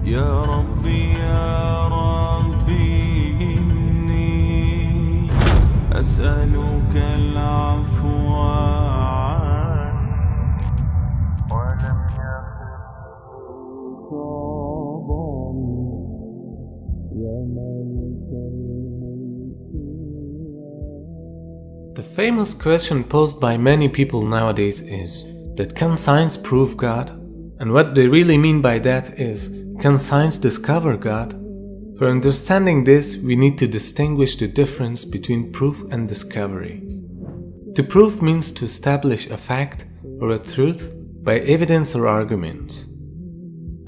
يا ربي يا ربي إني أسألك العفو عني ولم يكن يا مالك الملك. The famous question posed by many people nowadays is that can science prove God? And what they really mean by that is, can science discover God? For understanding this, we need to distinguish the difference between proof and discovery. To prove means to establish a fact or a truth by evidence or argument.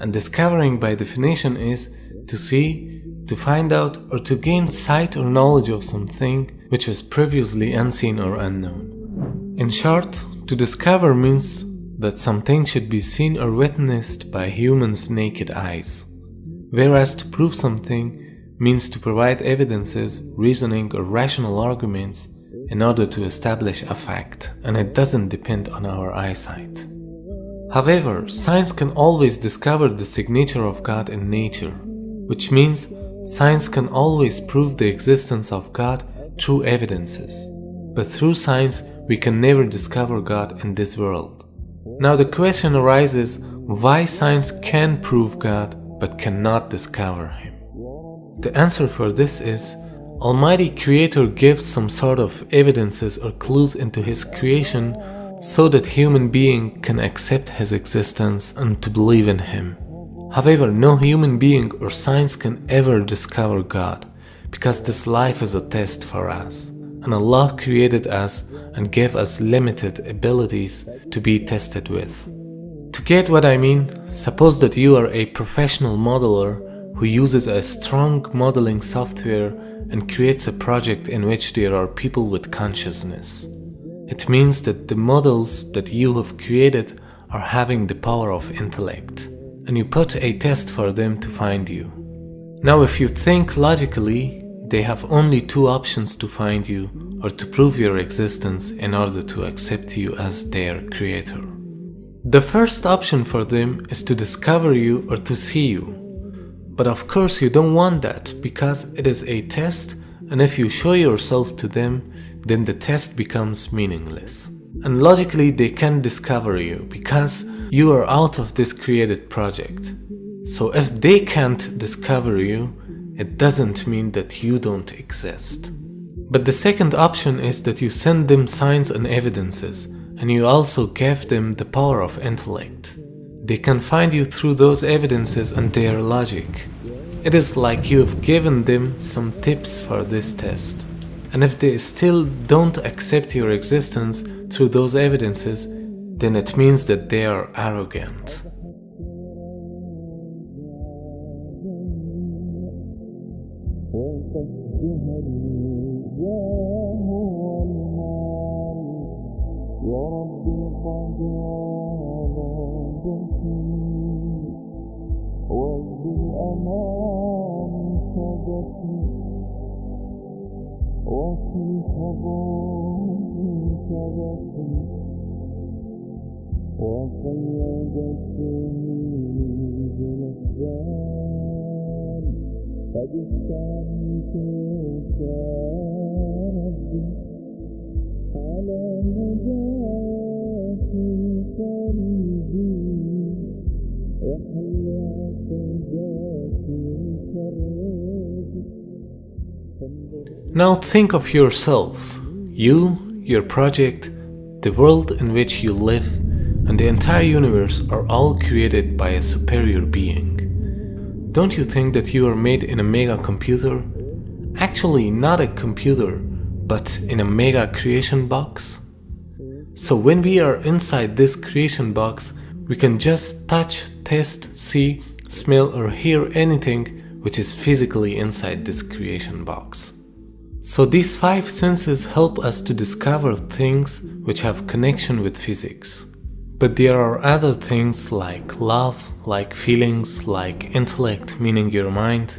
And discovering by definition is to see, to find out, or to gain sight or knowledge of something which was previously unseen or unknown. In short, to discover means that something should be seen or witnessed by humans' naked eyes, whereas to prove something means to provide evidences, reasoning, or rational arguments in order to establish a fact, and it doesn't depend on our eyesight. However, science can always discover the signature of God in nature, which means science can always prove the existence of God through evidences. But through science, we can never discover God in this world. Now the question arises, why science can prove God but cannot discover Him? The answer for this is, Almighty Creator gives some sort of evidences or clues into His creation so that human being can accept His existence and to believe in Him. However, no human being or science can ever discover God, because this life is a test for us, and Allah created us and gave us limited abilities to be tested with. To get what I mean, suppose that you are a professional modeler who uses a strong modeling software and creates a project in which there are people with consciousness. It means that the models that you have created are having the power of intellect, and you put a test for them to find you. Now if you think logically, they have only two options to find you or to prove your existence in order to accept you as their creator. The first option for them is to discover you or to see you. But of course you don't want that, because it is a test, and if you show yourself to them, then the test becomes meaningless. And logically they can discover you because you are out of this created project. So if they can't discover you, it doesn't mean that you don't exist. But the second option is that you send them signs and evidences, and you also give them the power of intellect. They can find you through those evidences and their logic. It is like you have given them some tips for this test. And if they still don't accept your existence through those evidences, then it means that they are arrogant. Now think of yourself, you, your project, the world in which you live, and the entire universe are all created by a superior being. Don't you think that you are made in a mega computer? Actually, not a computer, but in a mega creation box? So when we are inside this creation box, we can just touch, taste, see, smell, or hear anything which is physically inside this creation box. So these 5 senses help us to discover things which have connection with physics. But there are other things like love, like feelings, like intellect, meaning your mind.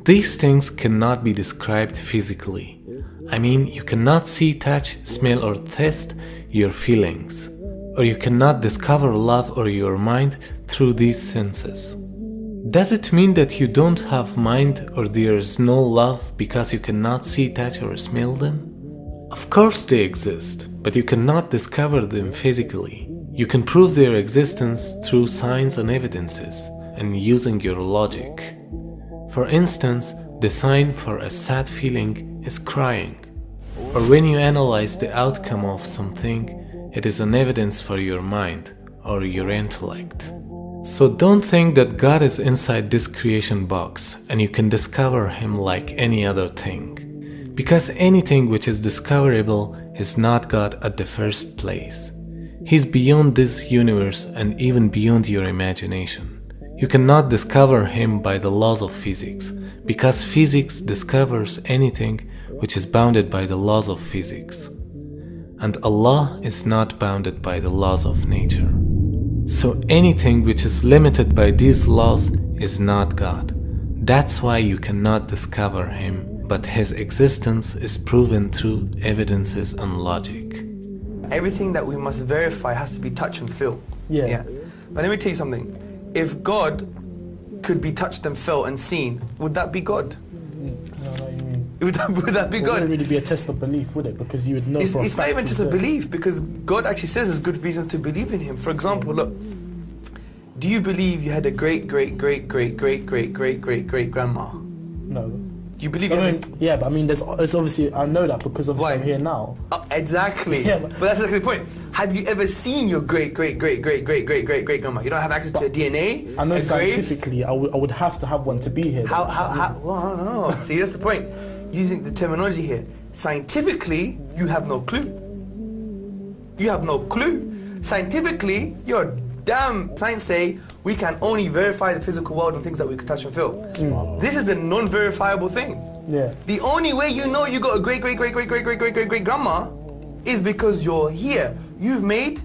These things cannot be described physically. I mean, you cannot see, touch, smell, or taste your feelings. Or you cannot discover love or your mind through these senses. Does it mean that you don't have mind or there is no love because you cannot see, touch or smell them? Of course they exist, but you cannot discover them physically. You can prove their existence through signs and evidences and using your logic. For instance, the sign for a sad feeling is crying. Or when you analyze the outcome of something, it is an evidence for your mind or your intellect. So don't think that God is inside this creation box and you can discover Him like any other thing. Because anything which is discoverable is not God at the first place. He's beyond this universe and even beyond your imagination. You cannot discover Him by the laws of physics, because physics discovers anything which is bounded by the laws of physics. And Allah is not bounded by the laws of nature. So anything which is limited by these laws is not God. That's why you cannot discover Him, but His existence is proven through evidences and logic. Everything that we must verify has to be touch and feel. Yeah. But let me tell you something. If God could be touched and felt and seen, would that be God? Would that be It God? wouldn't really be a test of belief, would it? Because you would know for a It's not fact even he's just a there. belief, because God actually says there's good reasons to believe in Him. For example, look, do you believe you had a great grandma? No. Do you believe you I had mean, yeah, but I mean, there's obviously, I know that because obviously Why? I'm here now. Exactly. Yeah, but that's exactly the point. Have you ever seen your great grandma? You don't have access to her DNA? I know her grave? scientifically I would have to have one to be here. How, well, I don't know. See, that's the point. Using the terminology here. Scientifically, you have no clue. You have no clue. Scientifically, you're damn. Science say we can only verify the physical world and things that we can touch and feel. This is a non-verifiable thing. Yeah. The only way you know you got a great grandma is because you're here. You've made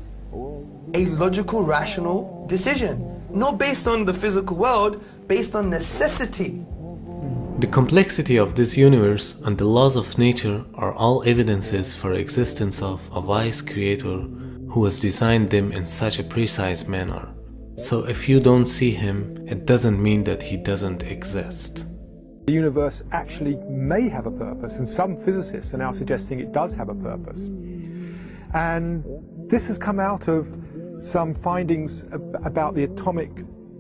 a logical, rational decision. Not based on the physical world, based on necessity. The complexity of this universe and the laws of nature are all evidences for existence of a wise creator who has designed them in such a precise manner. So if you don't see Him, it doesn't mean that He doesn't exist. The universe actually may have a purpose, and some physicists are now suggesting it does have a purpose. And this has come out of some findings about the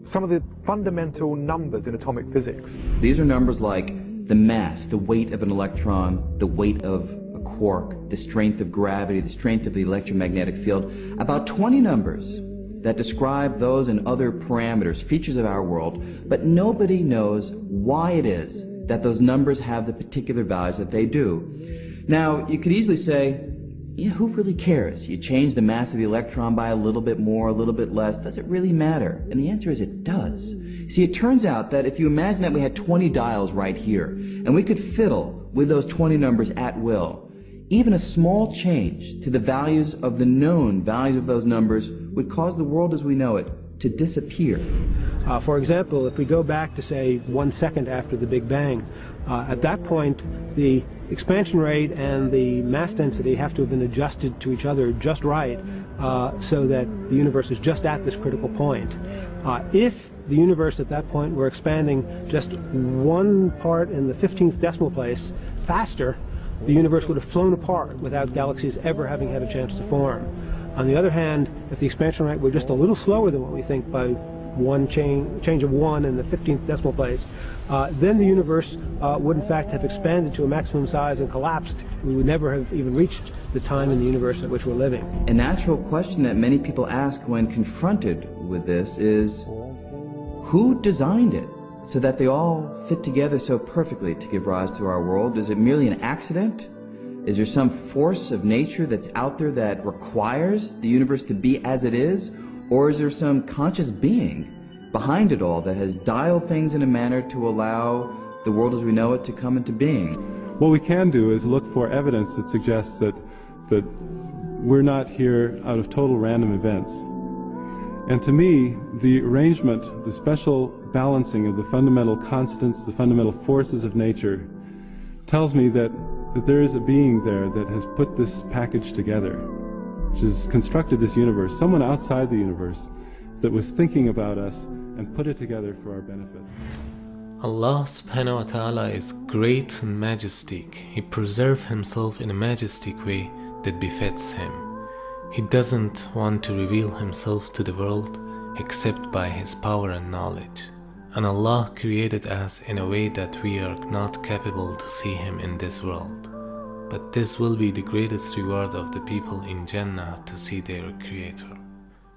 some of the fundamental numbers in atomic physics. These are numbers like the mass, the weight of an electron, the weight of a quark, the strength of gravity, the strength of the electromagnetic field. About 20 numbers that describe those and other parameters, features of our world, but nobody knows why it is that those numbers have the particular values that they do. Now, you could easily say, yeah, who really cares? You change the mass of the electron by a little bit more, a little bit less. Does it really matter? And the answer is it does. See, it turns out that if you imagine that we had 20 dials right here, and we could fiddle with those 20 numbers at will, even a small change to the values of the known values of those numbers would cause the world as we know it to disappear. For example, if we go back to, say, 1 second after the Big Bang, at that point, the expansion rate and the mass density have to have been adjusted to each other just right so that the universe is just at this critical point. If the universe at that point were expanding just 1 part in the 15th decimal place faster, the universe would have flown apart without galaxies ever having had a chance to form. On the other hand, if the expansion rate were just a little slower than what we think by one change of 1 in the 15th decimal place, then the universe would in fact have expanded to a maximum size and collapsed. We would never have even reached the time in the universe at which we're living. A natural question that many people ask when confronted with this is, who designed it so that they all fit together so perfectly to give rise to our world? Is it merely an accident? Is there some force of nature that's out there that requires the universe to be as it is? Or is there some conscious being behind it all that has dialed things in a manner to allow the world as we know it to come into being? What we can do is look for evidence that suggests that we're not here out of total random events. And to me, the arrangement, the special balancing of the fundamental constants, the fundamental forces of nature, tells me that there is a being there that has put this package together, which has constructed this universe, someone outside the universe that was thinking about us and put it together for our benefit. Allah subhanahu wa ta'ala is great and majestic. He preserves himself in a majestic way that befits him. He doesn't want to reveal himself to the world except by his power and knowledge. And Allah created us in a way that we are not capable to see him in this world. But this will be the greatest reward of the people in Jannah to see their Creator.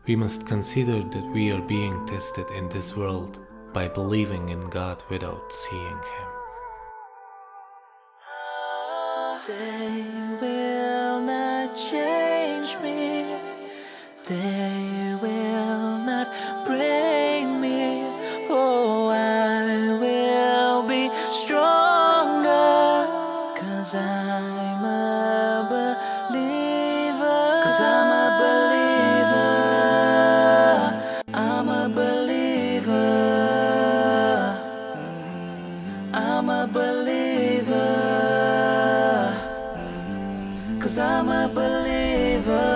We must consider that we are being tested in this world by believing in God without seeing him. They will not change me. They will not break me. Oh, I will be stronger. 'Cause I'm a believer. 'Cause I'm a believer. I'm a believer. I'm a believer. 'Cause I'm a believer.